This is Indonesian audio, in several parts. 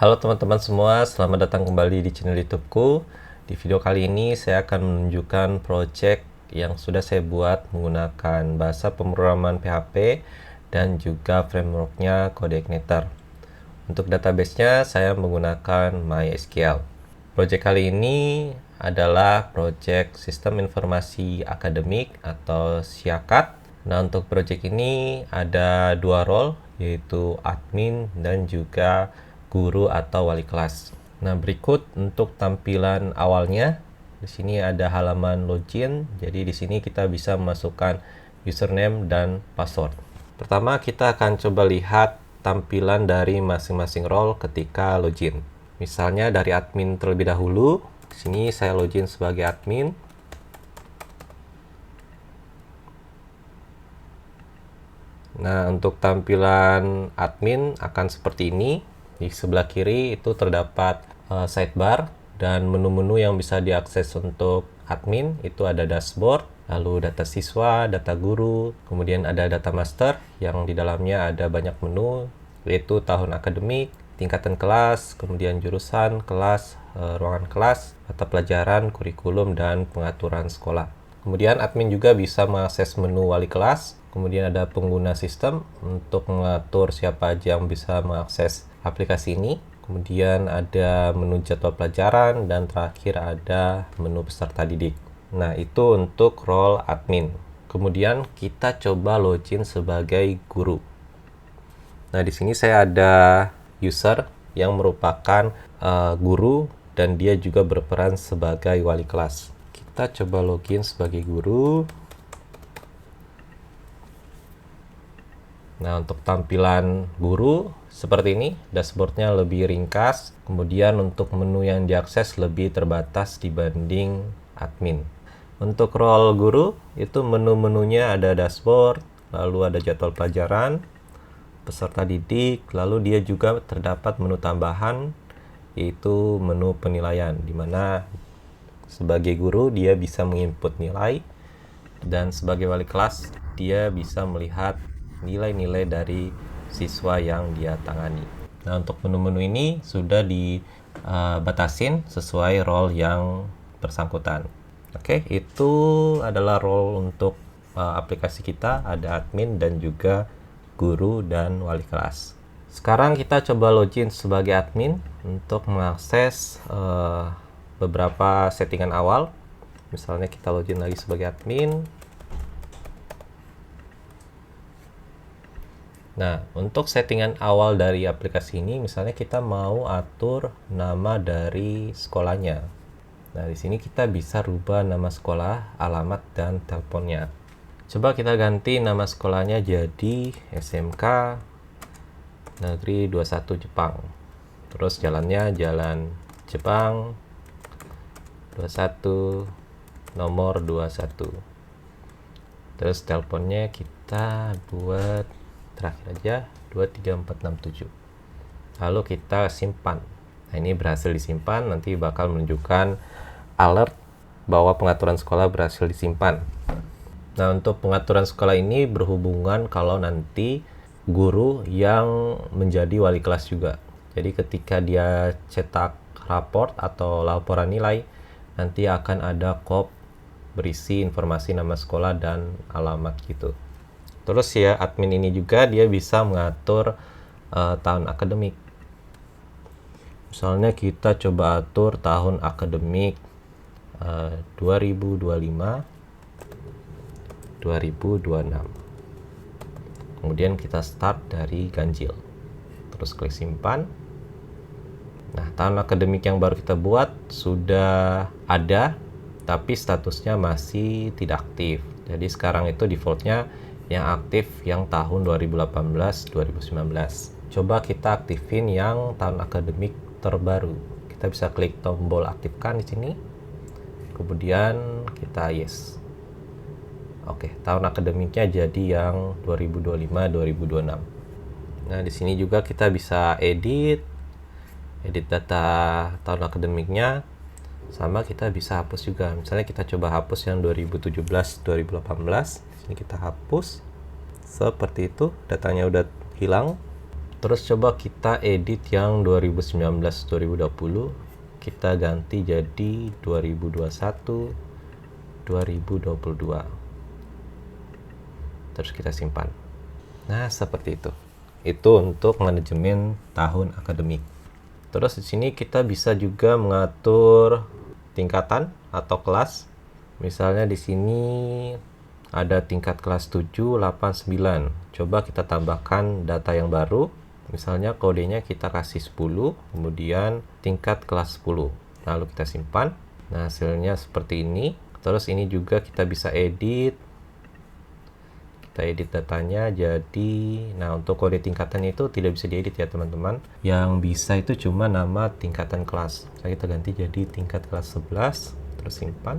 Halo teman-teman semua, selamat datang kembali di channel YouTubeku. Di video kali ini saya akan menunjukkan project yang sudah saya buat menggunakan bahasa pemrograman PHP dan juga frameworknya CodeIgniter. Untuk database-nya saya menggunakan MySQL. Project kali ini adalah project Sistem Informasi Akademik atau SIAKAD. Nah, untuk project ini ada dua role, yaitu admin dan juga guru atau wali kelas. Nah, berikut untuk tampilan awalnya. Di sini ada halaman login. Jadi di sini kita bisa memasukkan username dan password. Pertama, kita akan coba lihat tampilan dari masing-masing role ketika login. Misalnya dari admin terlebih dahulu. Di sini saya login sebagai admin. Nah, untuk tampilan admin akan seperti ini. Di sebelah kiri itu terdapat sidebar dan menu-menu yang bisa diakses untuk admin. Itu ada dashboard, lalu data siswa, data guru, kemudian ada data master yang di dalamnya ada banyak menu, yaitu tahun akademik, tingkatan kelas, kemudian jurusan, kelas, ruangan kelas, mata pelajaran, kurikulum, dan pengaturan sekolah. Kemudian admin juga bisa mengakses menu wali kelas. Kemudian ada pengguna sistem untuk mengatur siapa aja yang bisa mengakses aplikasi ini. Kemudian ada menu jadwal pelajaran dan terakhir ada menu peserta didik. Nah, itu untuk role admin. Kemudian kita coba login sebagai guru. Nah, di sini saya ada user yang merupakan guru dan dia juga berperan sebagai wali kelas. Kita coba login sebagai guru. Nah, untuk tampilan guru seperti ini, dashboardnya lebih ringkas. Kemudian untuk menu yang diakses lebih terbatas dibanding admin. Untuk role guru, itu menu-menunya ada dashboard, lalu ada jadwal pelajaran, peserta didik, lalu dia juga terdapat menu tambahan, yaitu menu penilaian, di mana sebagai guru dia bisa menginput nilai, dan sebagai wali kelas dia bisa melihat nilai-nilai dari siswa yang dia tangani. Nah, untuk menu-menu ini sudah dibatasin sesuai role yang bersangkutan. Oke, itu adalah role untuk aplikasi kita, ada admin dan juga guru dan wali kelas. Sekarang kita coba login sebagai admin untuk mengakses beberapa settingan awal. Misalnya kita login lagi sebagai admin. Nah, untuk settingan awal dari aplikasi ini, misalnya kita mau atur nama dari sekolahnya. Nah, di sini kita bisa rubah nama sekolah, alamat, dan teleponnya. Coba kita ganti nama sekolahnya jadi SMK Negeri 21 Jepang. Terus jalannya Jalan Jepang 21 nomor 21. Terus teleponnya kita buat terakhir aja 23467. Lalu kita simpan. Nah, ini berhasil disimpan, nanti bakal menunjukkan alert bahwa pengaturan sekolah berhasil disimpan. Nah, untuk pengaturan sekolah ini berhubungan kalau nanti guru yang menjadi wali kelas juga. Jadi ketika dia cetak raport atau laporan nilai, nanti akan ada kop berisi informasi nama sekolah dan alamat gitu. Terus ya, admin ini juga dia bisa mengatur tahun akademik. Misalnya kita coba atur tahun akademik 2025-2026. Kemudian kita start dari ganjil. Terus klik simpan. Nah, tahun akademik yang baru kita buat sudah ada, tapi statusnya masih tidak aktif. Jadi sekarang itu defaultnya yang aktif yang tahun 2018-2019. Coba kita aktifin yang tahun akademik terbaru. Kita bisa klik tombol aktifkan di sini. Kemudian kita yes. Oke, tahun akademiknya jadi yang 2025-2026. Nah, di sini juga kita bisa edit data tahun akademiknya. Sama kita bisa hapus juga. Misalnya kita coba hapus yang 2017-2018. Sini kita hapus. Seperti itu, datanya udah hilang. Terus coba kita edit yang 2019-2020, kita ganti jadi 2021-2022. Terus kita simpan. Nah, seperti itu. Itu untuk manajemen tahun akademik. Terus di sini kita bisa juga mengatur tingkatan atau kelas. Misalnya di sini ada tingkat kelas 7, 8, 9. Coba kita tambahkan data yang baru. Misalnya kodenya kita kasih 10, kemudian tingkat kelas 10. Lalu kita simpan. Nah, hasilnya seperti ini. Terus ini juga kita bisa edit. Kita edit datanya jadi, nah untuk kode tingkatan itu tidak bisa diedit ya teman-teman. Yang bisa itu cuma nama tingkatan kelas. Kita ganti jadi tingkat kelas 11, terus simpan.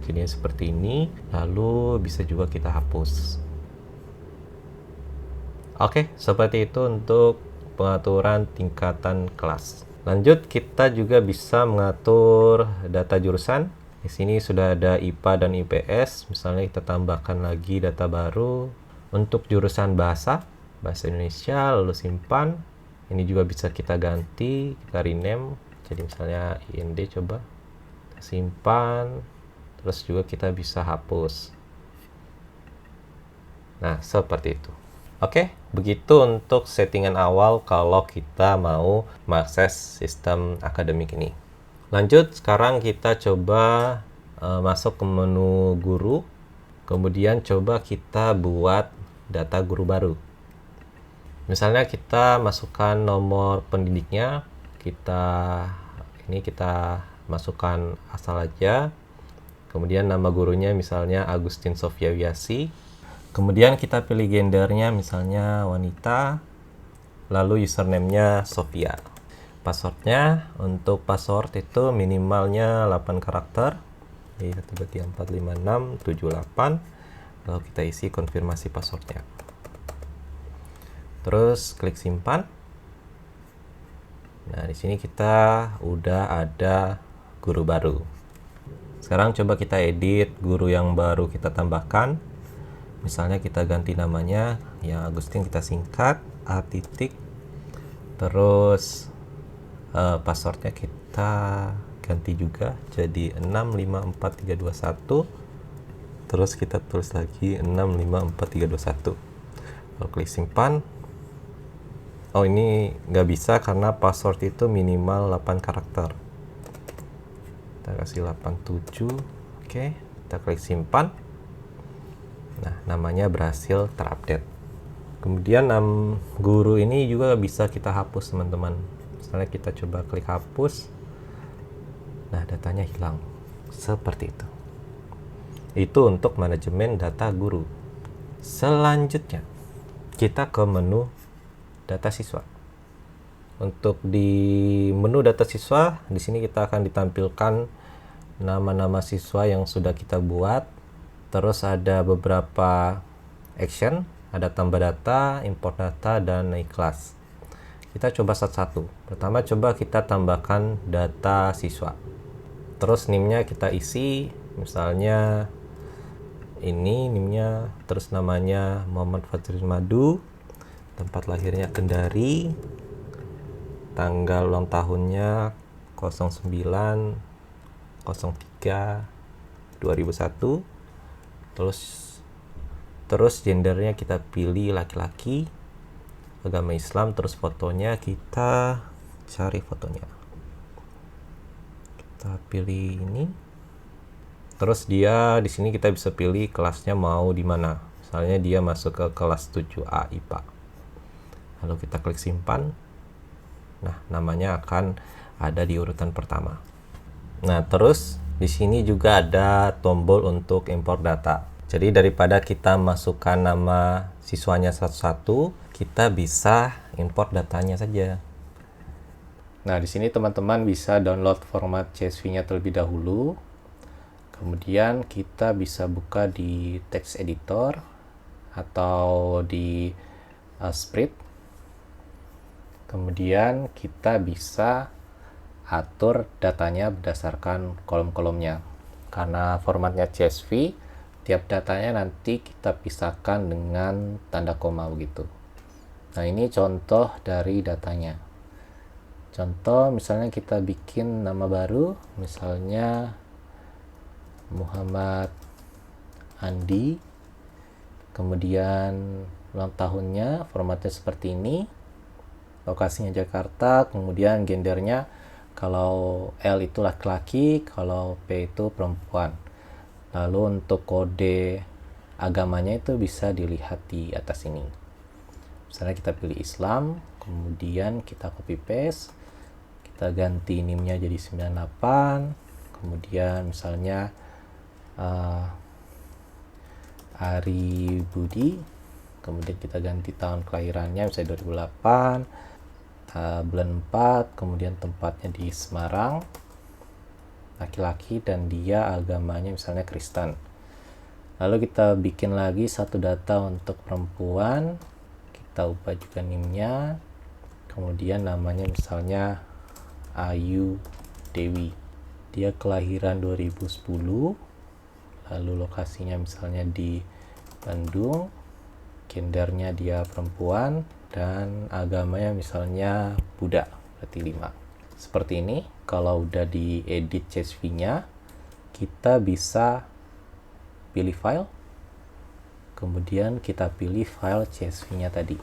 Jadinya seperti ini, lalu bisa juga kita hapus. Oke, seperti itu untuk pengaturan tingkatan kelas. Lanjut, kita juga bisa mengatur data jurusan. Di sini sudah ada IPA dan IPS. Misalnya kita tambahkan lagi data baru untuk jurusan bahasa Indonesia, lalu simpan. Ini juga bisa kita ganti, kita rename. Jadi misalnya IND, coba kita simpan. Terus juga kita bisa hapus. Nah, seperti itu. Oke, begitu untuk settingan awal kalau kita mau mengakses sistem akademik ini. Lanjut, sekarang kita coba masuk ke menu guru. Kemudian coba kita buat data guru baru. Misalnya kita masukkan nomor pendidiknya, kita masukkan asal aja. Kemudian nama gurunya misalnya Agustin Sofia Wiasi. Kemudian kita pilih gendernya misalnya wanita, lalu username-nya Sofia. Passwordnya, untuk password itu minimalnya 8 karakter. Jadi 123456778. Lalu kita isi konfirmasi passwordnya. Terus klik simpan. Nah, di sini kita udah ada guru baru. Sekarang coba kita edit guru yang baru kita tambahkan. Misalnya kita ganti namanya, yang Agustin kita singkat A titik, terus passwordnya kita ganti juga jadi 654321, terus kita tulis lagi 654321, lalu klik simpan. Oh, ini nggak bisa karena password itu minimal 8 karakter. Kita kasih 87. Oke, kita klik simpan. Nah, namanya berhasil terupdate. Kemudian guru ini juga bisa kita hapus teman-teman. Misalnya kita coba klik hapus. Nah, datanya hilang. Seperti itu. Itu untuk manajemen data guru. Selanjutnya, kita ke menu data siswa. Untuk di menu data siswa, di sini kita akan ditampilkan nama-nama siswa yang sudah kita buat. Terus ada beberapa action, ada tambah data, import data, dan naik kelas. Kita coba satu-satu. Pertama, coba kita tambahkan data siswa. Terus NIM-nya kita isi, misalnya ini NIM-nya, terus namanya Muhammad Fajrul Madu, tempat lahirnya Kendari, tanggal ulang tahunnya 09/03/2001, terus gendernya kita pilih laki-laki, agama Islam, terus fotonya kita cari fotonya, kita pilih ini. Terus dia di sini kita bisa pilih kelasnya mau di mana. Misalnya dia masuk ke kelas 7A IPA. Lalu kita klik simpan. Nah, namanya akan ada di urutan pertama. Nah, terus di sini juga ada tombol untuk import data. Jadi daripada kita masukkan nama siswanya satu-satu, kita bisa import datanya saja. Nah, di sini teman-teman bisa download format CSV-nya terlebih dahulu. Kemudian kita bisa buka di text editor atau di spread. Kemudian kita bisa atur datanya berdasarkan kolom-kolomnya. Karena formatnya CSV, tiap datanya nanti kita pisahkan dengan tanda koma begitu. Nah, ini contoh dari datanya. Contoh, misalnya kita bikin nama baru, misalnya Muhammad Andi, kemudian ulang tahunnya, formatnya seperti ini, lokasinya Jakarta, kemudian gendernya, kalau L itu laki-laki, kalau P itu perempuan. Lalu untuk kode agamanya itu bisa dilihat di atas ini. Misalnya kita pilih Islam, kemudian kita copy paste, kita ganti NIM-nya jadi 98, kemudian misalnya Ari Budi, kemudian kita ganti tahun kelahirannya misalnya 2008, bulan 4, kemudian tempatnya di Semarang, laki-laki, dan dia agamanya misalnya Kristen. Lalu kita bikin lagi satu data untuk perempuan, kita ubah juga NIM-nya, kemudian namanya misalnya Ayu Dewi, dia kelahiran 2010, lalu lokasinya misalnya di Bandung, gendernya dia perempuan, dan agamanya misalnya Buddha, berarti 5. Seperti ini. Kalau udah diedit CSV-nya, kita bisa pilih file, kemudian kita pilih file CSV-nya tadi,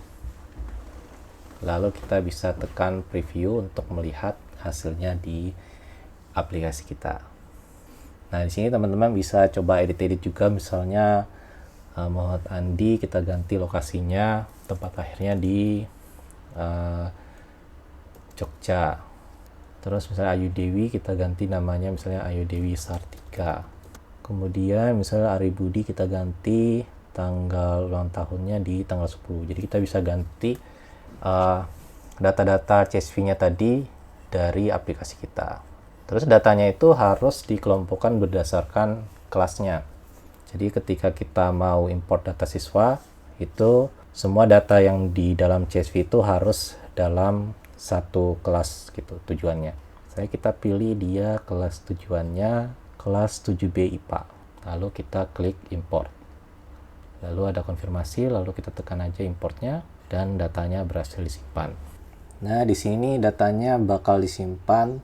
lalu kita bisa tekan preview untuk melihat hasilnya di aplikasi kita. Nah, di sini teman-teman bisa coba edit-edit juga, misalnya Muhammad Andi kita ganti lokasinya, tempat lahirnya di Jogja. Terus misalnya Ayu Dewi kita ganti namanya misalnya Ayu Dewi Sartika. Kemudian misalnya Ari Budi kita ganti tanggal ulang tahunnya di tanggal 10. Jadi kita bisa ganti data-data CSV-nya tadi dari aplikasi kita. Terus datanya itu harus dikelompokkan berdasarkan kelasnya. Jadi ketika kita mau import data siswa, itu semua data yang di dalam CSV itu harus dalam satu kelas gitu tujuannya. Kita pilih dia kelas tujuannya kelas 7B IPA. Lalu kita klik import. Lalu ada konfirmasi, lalu kita tekan aja importnya dan datanya berhasil disimpan. Nah, di sini datanya bakal disimpan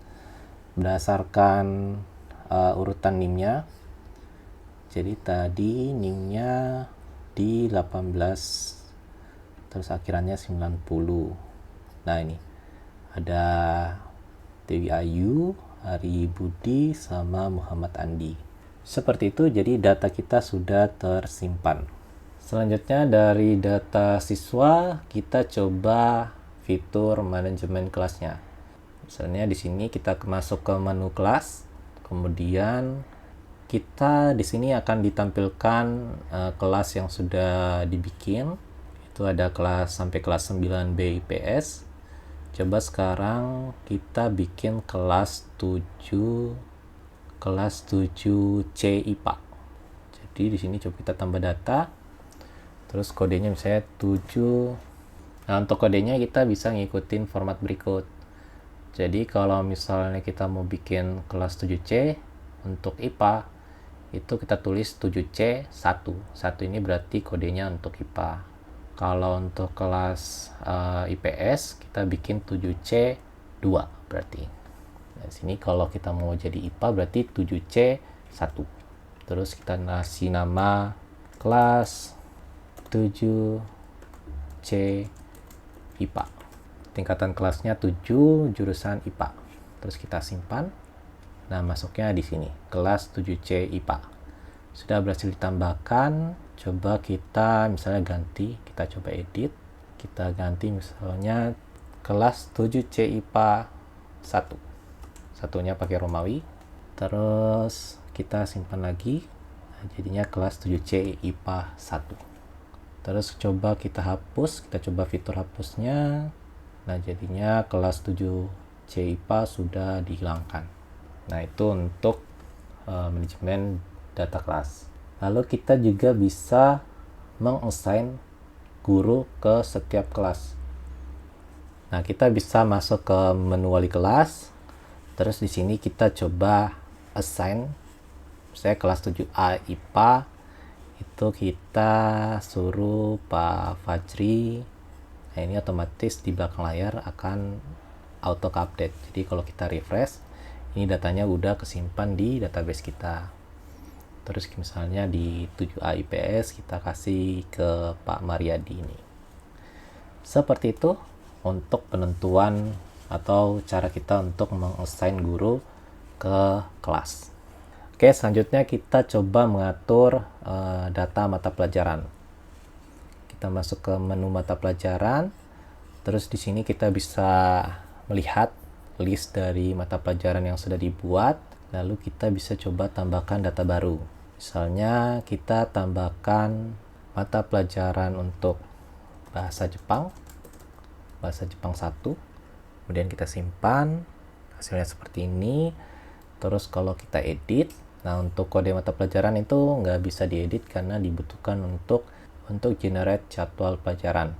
berdasarkan urutan NIM-nya. Jadi tadi NIM-nya di 18, terus akhirannya 90. Nah, ini ada Dewi Ayu, Ari Budi, sama Muhammad Andi. Seperti itu, jadi data kita sudah tersimpan. Selanjutnya dari data siswa, kita coba fitur manajemen kelasnya. Misalnya di sini kita masuk ke menu kelas, kemudian kita di sini akan ditampilkan kelas yang sudah dibikin. Itu ada kelas sampai kelas 9B IPS. Coba sekarang kita bikin kelas 7C IPA. Jadi di sini coba kita tambah data. Terus kodenya misalnya 7. Nah, untuk kodenya kita bisa ngikutin format berikut. Jadi kalau misalnya kita mau bikin kelas 7C untuk IPA, itu kita tulis 7C1. 1 ini berarti kodenya untuk IPA. Kalau untuk kelas IPS, kita bikin 7C2 berarti. Nah, sini kalau kita mau jadi IPA berarti 7C1. Terus kita kasih nama kelas 7C IPA. Tingkatan kelasnya 7, jurusan IPA. Terus kita simpan. Nah, masuknya di sini, kelas 7C IPA. Sudah berhasil ditambahkan. Coba kita misalnya ganti, kita coba edit. Kita ganti misalnya kelas 7C IPA 1. Satunya pakai Romawi. Terus kita simpan lagi. Nah, jadinya kelas 7C IPA 1. Terus coba kita hapus, kita coba fitur hapusnya. Nah, jadinya kelas 7C IPA sudah dihilangkan. Nah, itu untuk manajemen data kelas. Lalu kita juga bisa meng-assign guru ke setiap kelas. Nah, kita bisa masuk ke menu wali kelas. Terus di sini kita coba assign. Saya kelas 7A IPA. Itu kita suruh Pak Fajri. Nah, ini otomatis di belakang layar akan auto update. Jadi kalau kita refresh, ini datanya udah kesimpan di database kita. Terus misalnya di 7A IPS kita kasih ke Pak Mariadi ini. Seperti itu untuk penentuan atau cara kita untuk mengassign guru ke kelas. Oke, selanjutnya kita coba mengatur data mata pelajaran. Kita masuk ke menu mata pelajaran. Terus di sini kita bisa melihat list dari mata pelajaran yang sudah dibuat. Lalu kita bisa coba tambahkan data baru. Misalnya kita tambahkan mata pelajaran untuk bahasa Jepang 1. Kemudian kita simpan. Hasilnya seperti ini. Terus kalau kita edit, nah untuk kode mata pelajaran itu nggak bisa diedit karena dibutuhkan untuk generate jadwal pelajaran.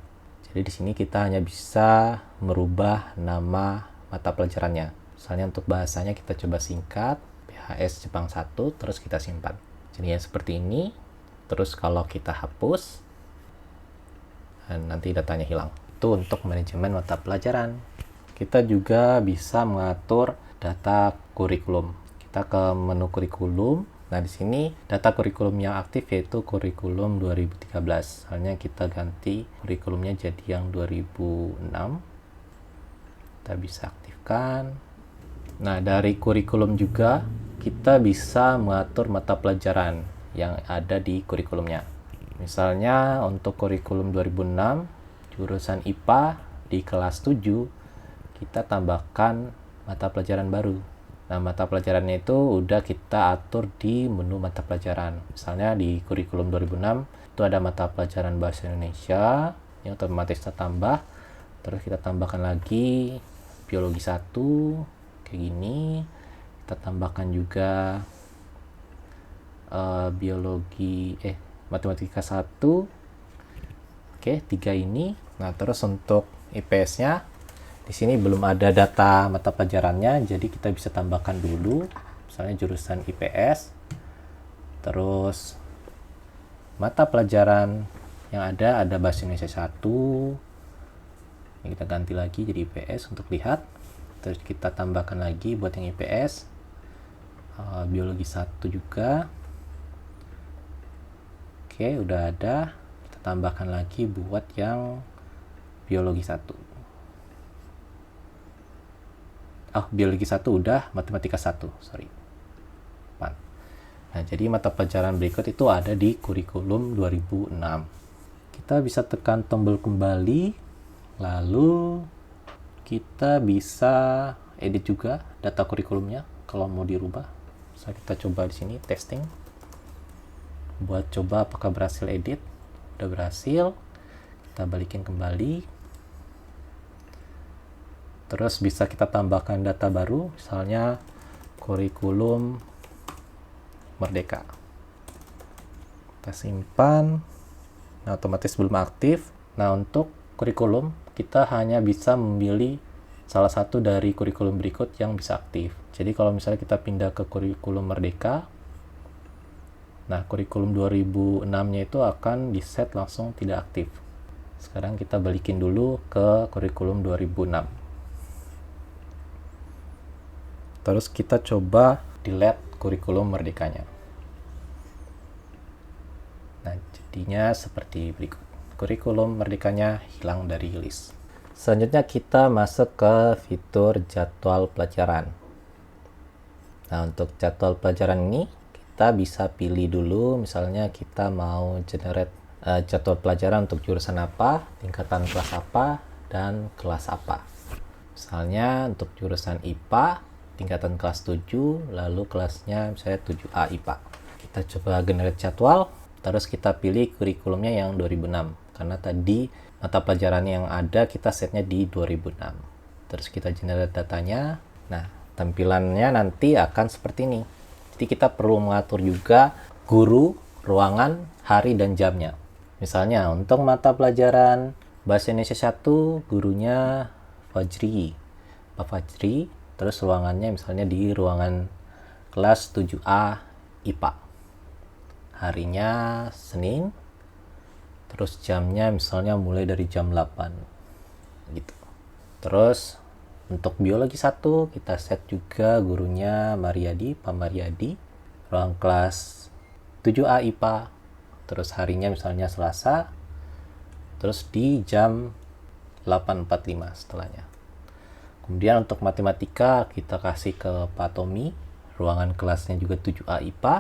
Jadi di sini kita hanya bisa merubah nama mata pelajarannya. Misalnya untuk bahasanya kita coba singkat BHS Jepang 1, terus kita simpan. Jadi ya seperti ini. Terus kalau kita hapus, nanti datanya hilang. Itu untuk manajemen mata pelajaran. Kita juga bisa mengatur data kurikulum. Kita ke menu kurikulum. Nah, di sini data kurikulum yang aktif yaitu kurikulum 2013. Soalnya kita ganti kurikulumnya jadi yang 2006. Kita bisa aktifkan. Nah, dari kurikulum juga kita bisa mengatur mata pelajaran yang ada di kurikulumnya. Misalnya untuk kurikulum 2006, jurusan IPA di kelas 7, kita tambahkan mata pelajaran baru. Nah, mata pelajarannya itu udah kita atur di menu mata pelajaran. Misalnya di kurikulum 2006 itu ada mata pelajaran bahasa Indonesia yang otomatis kita tambah. Terus kita tambahkan lagi biologi 1 kayak gini. Kita tambahkan juga matematika 1. Oke, 3 ini. Nah, terus untuk IPS-nya di sini belum ada data mata pelajarannya, jadi kita bisa tambahkan dulu. Misalnya jurusan IPS. Terus mata pelajaran yang ada bahasa Indonesia 1. Ini kita ganti lagi jadi IPS untuk lihat. Terus kita tambahkan lagi buat yang IPS. Biologi 1 juga. Oke, udah ada. Kita tambahkan lagi buat yang biologi 1. Biologi 1 udah, matematika 1, sorry. Nah, jadi mata pelajaran berikut itu ada di kurikulum 2006. Kita bisa tekan tombol kembali, lalu kita bisa edit juga data kurikulumnya kalau mau dirubah. Bisa kita coba di sini testing. Buat coba apakah berhasil edit. Udah berhasil. Kita balikin kembali. Terus bisa kita tambahkan data baru, misalnya kurikulum Merdeka. Kita simpan. Nah, otomatis belum aktif. Nah, untuk kurikulum, kita hanya bisa memilih salah satu dari kurikulum berikut yang bisa aktif. Jadi kalau misalnya kita pindah ke kurikulum Merdeka, nah kurikulum 2006-nya itu akan di-set langsung tidak aktif. Sekarang kita balikin dulu ke kurikulum 2006. Terus kita coba delete kurikulum Merdekanya. Nah, jadinya seperti berikut. Kurikulum Merdekanya hilang dari list. Selanjutnya kita masuk ke fitur jadwal pelajaran. Nah, untuk jadwal pelajaran ini kita bisa pilih dulu, misalnya kita mau generate jadwal pelajaran untuk jurusan apa, tingkatan kelas apa, dan kelas apa. Misalnya untuk jurusan IPA, tingkatan kelas 7, lalu kelasnya misalnya 7A IPA. Kita coba generate jadwal, terus kita pilih kurikulumnya yang 2006. Karena tadi mata pelajaran yang ada kita setnya di 2006. Terus kita generate datanya. Nah, tampilannya nanti akan seperti ini. Jadi kita perlu mengatur juga guru, ruangan, hari, dan jamnya. Misalnya untuk mata pelajaran Bahasa Indonesia 1, gurunya Fajri. Pak Fajri. Terus ruangannya misalnya di ruangan kelas 7A IPA. Harinya Senin. Terus jamnya misalnya mulai dari jam 8. gitu. Terus untuk biologi 1 kita set juga gurunya Mariadi, Pak Mariadi, ruang kelas 7A IPA, terus harinya misalnya Selasa, terus di jam 8.45 setelahnya. Kemudian untuk matematika kita kasih ke Pak Tommy, ruangan kelasnya juga 7A IPA,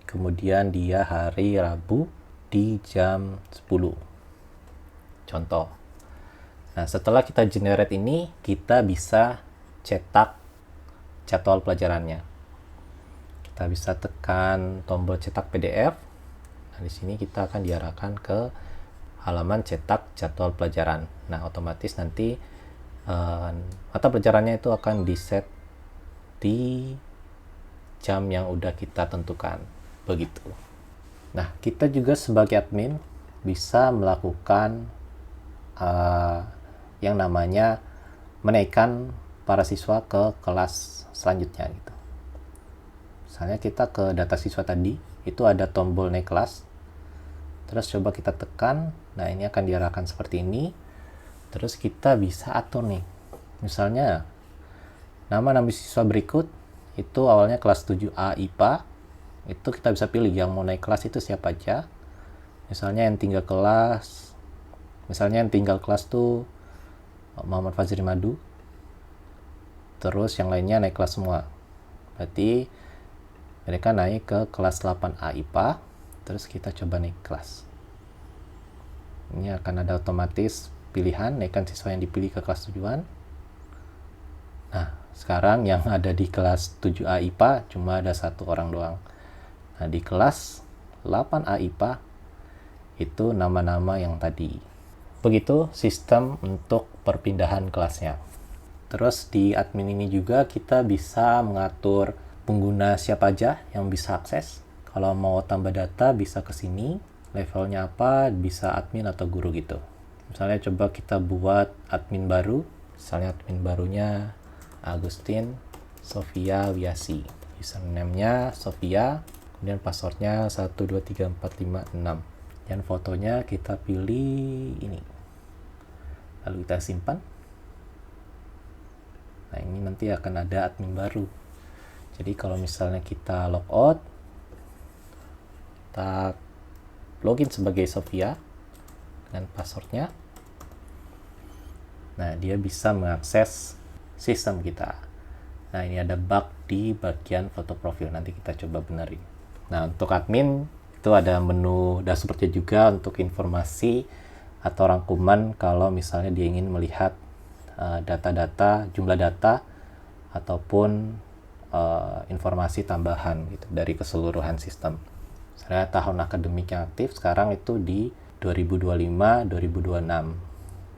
kemudian dia hari Rabu di jam 10. Contoh. Nah, setelah kita generate ini, kita bisa cetak jadwal pelajarannya. Kita bisa tekan tombol cetak PDF. Nah, di sini kita akan diarahkan ke halaman cetak jadwal pelajaran. Nah, otomatis nanti mata pelajarannya itu akan di-set di jam yang udah kita tentukan. Begitu. Nah, kita juga sebagai admin bisa melakukan yang namanya menaikkan para siswa ke kelas selanjutnya gitu. Misalnya kita ke data siswa tadi, itu ada tombol naik kelas. Terus coba kita tekan, nah ini akan diarahkan seperti ini. Terus kita bisa atur nih. Misalnya nama siswa berikut itu awalnya kelas 7A IPA. Itu kita bisa pilih yang mau naik kelas itu siapa aja. Misalnya yang tinggal kelas tuh Muhammad Fazri Madu. Terus yang lainnya naik kelas semua. Berarti mereka naik ke kelas 8A IPA. Terus kita coba naik kelas. Ini akan ada otomatis pilihan naikkan siswa yang dipilih ke kelas tujuan. Nah, sekarang yang ada di kelas 7A IPA cuma ada 1 orang doang. Nah, di kelas 8A IPA itu nama-nama yang tadi. Begitu sistem untuk perpindahan kelasnya. Terus di admin ini juga kita bisa mengatur pengguna siapa aja yang bisa akses. Kalau mau tambah data bisa ke sini, levelnya apa, bisa admin atau guru gitu. Misalnya coba kita buat admin baru, misalnya admin barunya Agustin Sofia Wiasi. Username-nya Sofia, kemudian passwordnya 123456. Dan fotonya kita pilih ini. Lalu kita simpan. Nah, ini nanti akan ada admin baru. Jadi kalau misalnya kita logout, kita login sebagai Sofia dengan passwordnya. Nah, dia bisa mengakses sistem kita. Nah, ini ada bug di bagian foto profil. Nanti kita coba benerin. Nah, untuk admin itu ada menu dashboardnya juga untuk informasi atau rangkuman kalau misalnya dia ingin melihat data-data, jumlah data ataupun informasi tambahan gitu dari keseluruhan sistem. Misalnya tahun akademik yang aktif sekarang itu di 2025-2026.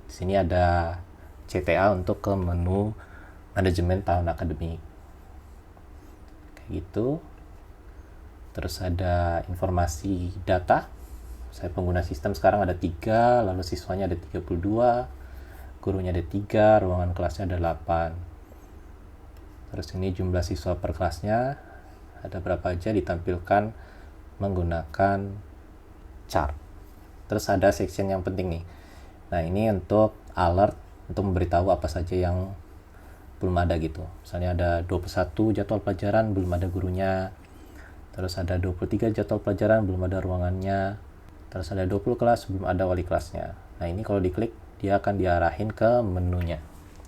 Di sini ada CTA untuk ke menu manajemen tahun akademik. Kayak gitu. Terus ada informasi data. Saya pengguna sistem sekarang ada 3, lalu siswanya ada 32, gurunya ada 3, ruangan kelasnya ada 8. Terus ini jumlah siswa per kelasnya, ada berapa aja ditampilkan menggunakan chart. Terus ada section yang penting nih. Nah, ini untuk alert, untuk memberitahu apa saja yang belum ada gitu. Misalnya ada 21 jadwal pelajaran, belum ada gurunya. Terus ada 23 jadwal pelajaran, belum ada ruangannya. Terus ada 20 kelas, belum ada wali kelasnya. Nah, ini kalau diklik, dia akan diarahin ke menunya.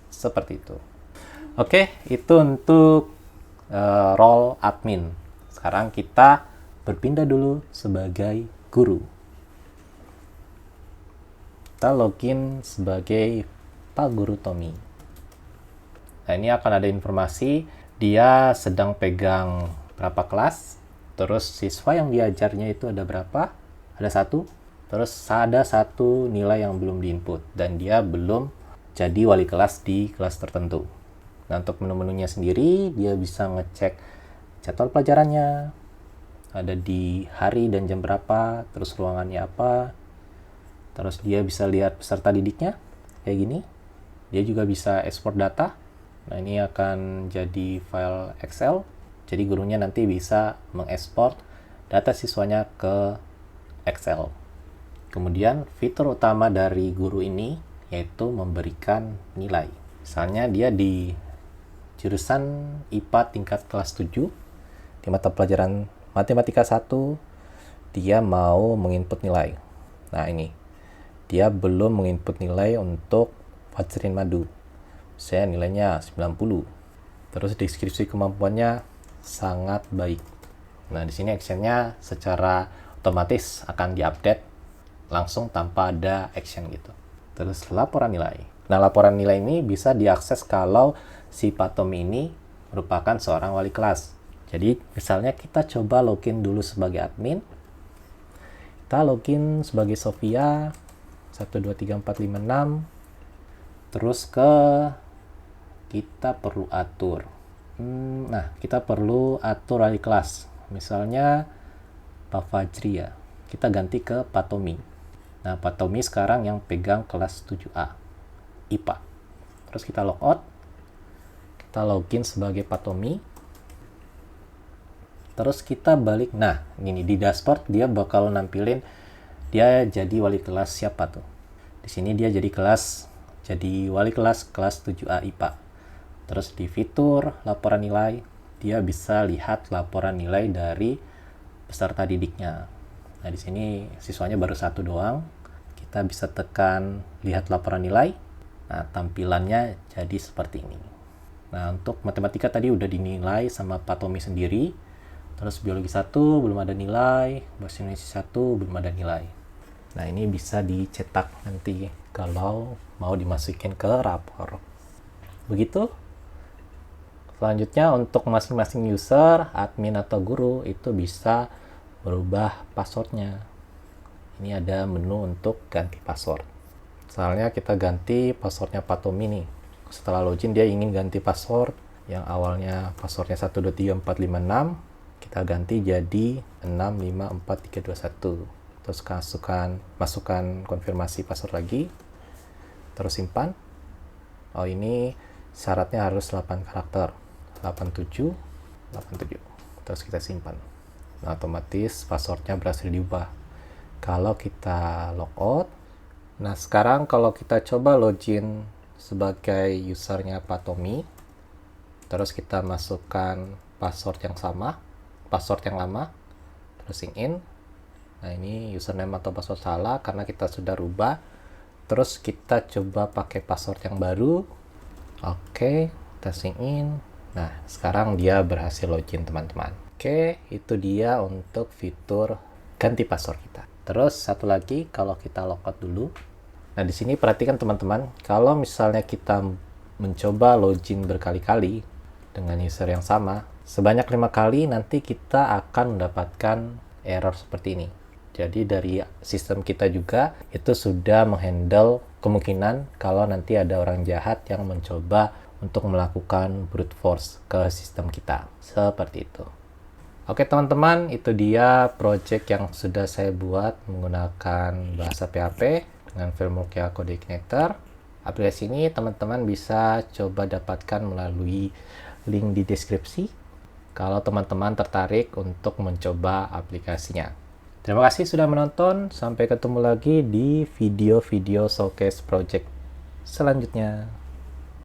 Seperti itu. Oke, itu untuk role admin. Sekarang kita berpindah dulu sebagai guru. Kita login sebagai Pak Guru Tommy. Nah, ini akan ada informasi dia sedang pegang berapa kelas, terus siswa yang diajarnya itu ada berapa, ada 1, terus ada 1 nilai yang belum diinput dan dia belum jadi wali kelas di kelas tertentu. Nah, untuk menu-menunya sendiri dia bisa ngecek jadwal pelajarannya, ada di hari dan jam berapa, terus ruangannya apa, terus dia bisa lihat peserta didiknya kayak gini. Dia juga bisa ekspor data. Nah, ini akan jadi file Excel. Jadi gurunya nanti bisa mengekspor data siswanya ke Excel. Kemudian fitur utama dari guru ini yaitu memberikan nilai. Misalnya dia di jurusan IPA tingkat kelas 7, di mata pelajaran Matematika 1, dia mau menginput nilai. Nah ini, dia belum menginput nilai untuk Fajrin Madu. Saya nilainya 90. Terus deskripsi kemampuannya sangat baik. Nah, di sini actionnya secara otomatis akan diupdate langsung tanpa ada action gitu. Terus laporan nilai. Nah, laporan nilai ini bisa diakses kalau si Pak Tommy ini merupakan seorang wali kelas. Jadi, misalnya kita coba login dulu sebagai admin. Kita login sebagai Sofia 123456. Terus kita perlu atur. Nah, kita perlu atur wali kelas. Misalnya Pak Fajri ya. Kita ganti ke Pak Tommy. Nah, Pak Tommy sekarang yang pegang kelas 7A IPA. Terus kita logout. Kita login sebagai Pak Tommy. Terus kita balik. Nah, ini di dashboard dia bakal nampilin dia jadi wali kelas siapa tuh. Di sini dia jadi wali kelas 7A IPA. Terus di fitur laporan nilai, dia bisa lihat laporan nilai dari peserta didiknya. Nah, di sini siswanya baru 1 doang. Kita bisa tekan lihat laporan nilai. Nah, tampilannya jadi seperti ini. Nah, untuk matematika tadi udah dinilai sama Pak Tommy sendiri. Terus biologi 1 belum ada nilai, bahasa Indonesia 1 belum ada nilai. Nah, ini bisa dicetak nanti kalau mau dimasukin ke rapor. Begitu. Selanjutnya untuk masing-masing user, admin atau guru itu bisa merubah passwordnya. Ini ada menu untuk ganti password. Misalnya kita ganti passwordnya Pak Tommy nih. Setelah login dia ingin ganti password yang awalnya passwordnya 123456, kita ganti jadi 654321. Terus masukkan konfirmasi password lagi. Terus simpan. Oh, ini syaratnya harus 8 karakter. 87. Terus kita simpan. Nah, otomatis passwordnya berhasil diubah. Kalau kita logout, nah sekarang kalau kita coba login sebagai usernya Pak Tommy, terus kita masukkan password yang sama, password yang lama, terus sign in. Nah, ini username atau password salah karena kita sudah rubah. Terus kita coba pakai password yang baru. Oke, kita sign in. Nah, sekarang dia berhasil login, teman-teman. Oke, itu dia untuk fitur ganti password kita. Terus satu lagi, kalau kita logout dulu. Nah, di sini perhatikan teman-teman, kalau misalnya kita mencoba login berkali-kali dengan user yang sama, sebanyak 5 kali nanti kita akan mendapatkan error seperti ini. Jadi dari sistem kita juga itu sudah menghandle kemungkinan kalau nanti ada orang jahat yang mencoba untuk melakukan brute force ke sistem kita. Seperti itu. Oke teman-teman, itu dia project yang sudah saya buat menggunakan bahasa PHP dengan framework Code Igniter. Aplikasi ini teman-teman bisa coba dapatkan melalui link di deskripsi kalau teman-teman tertarik untuk mencoba aplikasinya. Terima kasih sudah menonton. Sampai ketemu lagi di video-video showcase project selanjutnya.